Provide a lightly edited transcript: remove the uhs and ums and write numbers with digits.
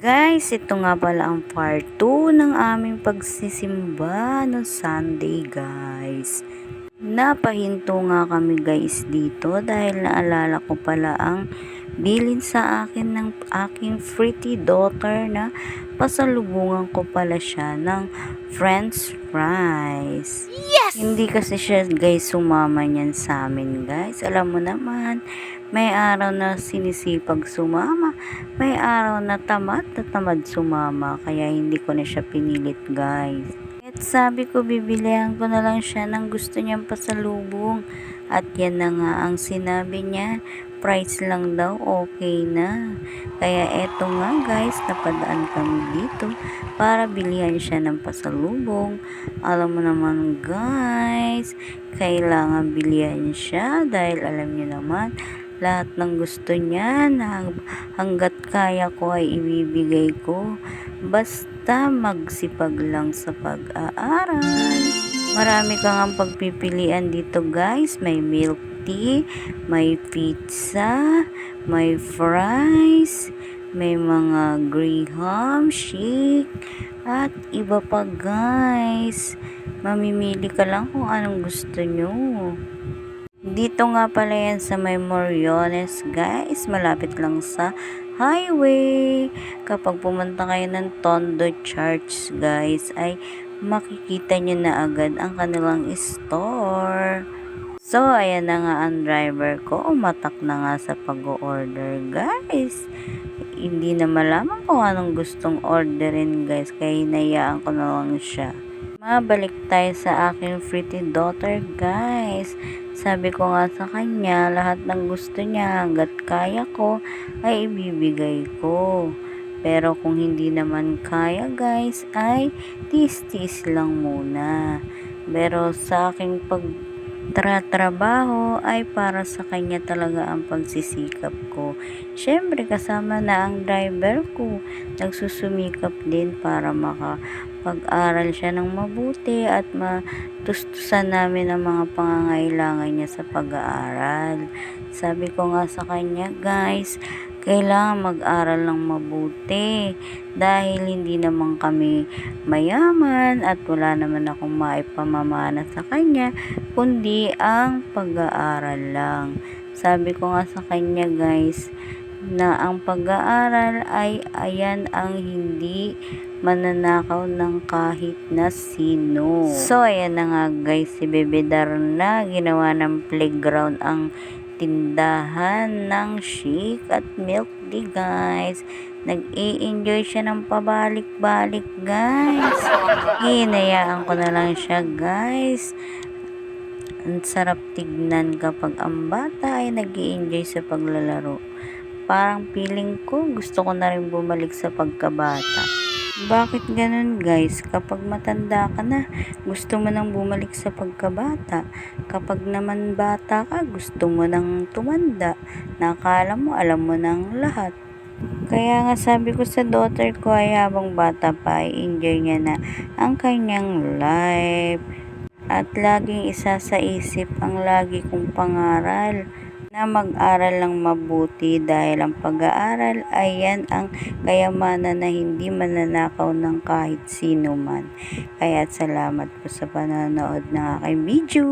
Guys, ito nga pala ang part 2 ng aming pagsisimba ng Sunday, guys. Napahinto nga kami guys dito dahil naalala ko pala ang bilin sa akin ng aking pretty daughter na pasalubungan ko pala siya ng french fries. Yes! Hindi kasi siya guys sumama niyan sa amin guys. Alam mo naman, may araw na sinisipag sumama, may araw na tamad sumama, kaya hindi ko na siya pinilit guys. At sabi ko bibilihan ko na lang siya ng gusto niyang pasalubong. At yan na nga ang sinabi niya, price lang daw, okay na. Kaya eto nga guys, napadaan kami dito para bilihan siya ng pasalubong. Alam mo naman guys, kailangan bilihan siya dahil alam niyo naman, lahat ng gusto niya na hanggat kaya ko ay ibibigay ko. Basta magsipag lang sa pag-aaral. Marami kang pagpipilian dito guys. May milk tea, may pizza, may fries, may mga graham, shake, at iba pa guys. Mamimili ka lang kung anong gusto nyo. Dito nga pala yan sa may Moriones guys, malapit lang sa highway. Kapag pumunta kayo ng Tondo Church guys, ay makikita nyo na agad ang kanilang store. So, ayan na nga ang driver ko, umatak na nga sa pag-order guys. Hindi na malaman kung anong gustong orderin guys, kaya hinayaan ko na lang siya. Mabalik tayo sa aking pretty daughter guys. Sabi ko nga sa kanya, lahat ng gusto niya hanggat kaya ko ay ibibigay ko. Pero kung hindi naman kaya guys, ay tis-tis lang muna. Pero sa aking pagtratrabaho ay para sa kanya talaga ang pagsisikap ko. Syempre kasama na ang driver ko. Nagsusumikap din para makapag-aral siya ng mabuti at matustusan namin ang mga pangangailangan niya sa pag-aaral. Sabi ko nga sa kanya guys, kailangan mag-aral ng mabuti dahil hindi naman kami mayaman at wala naman akong maipamamana sa kanya kundi ang pag-aaral lang. Sabi ko nga sa kanya guys na ang pag-aaral ay ayan ang hindi mananakaw ng kahit na sino. So ayan na nga guys, si Bebe Darna ginawa ng playground ang tindahan ng shake at milk tea guys. Nag-i-enjoy siya ng pabalik-balik guys. Hinayaan ko na lang siya guys. Ang sarap tignan kapag ang bata ay nag-i-enjoy sa paglalaro. Parang feeling ko gusto ko na rin bumalik sa pagkabata. Bakit ganun guys? Kapag matanda ka na, gusto mo nang bumalik sa pagkabata. Kapag naman bata ka, gusto mo nang tumanda. Nakala mo, alam mo nang lahat. Kaya nga sabi ko sa daughter ko ay habang bata pa ay enjoy niya na ang kanyang life. At laging isa sa isip ang lagi kong pangaral na mag-aral lang mabuti dahil ang pag-aaral ay yan ang kayamanan na hindi mananakaw ng kahit sino man. Kaya salamat po sa panonood ng aking video.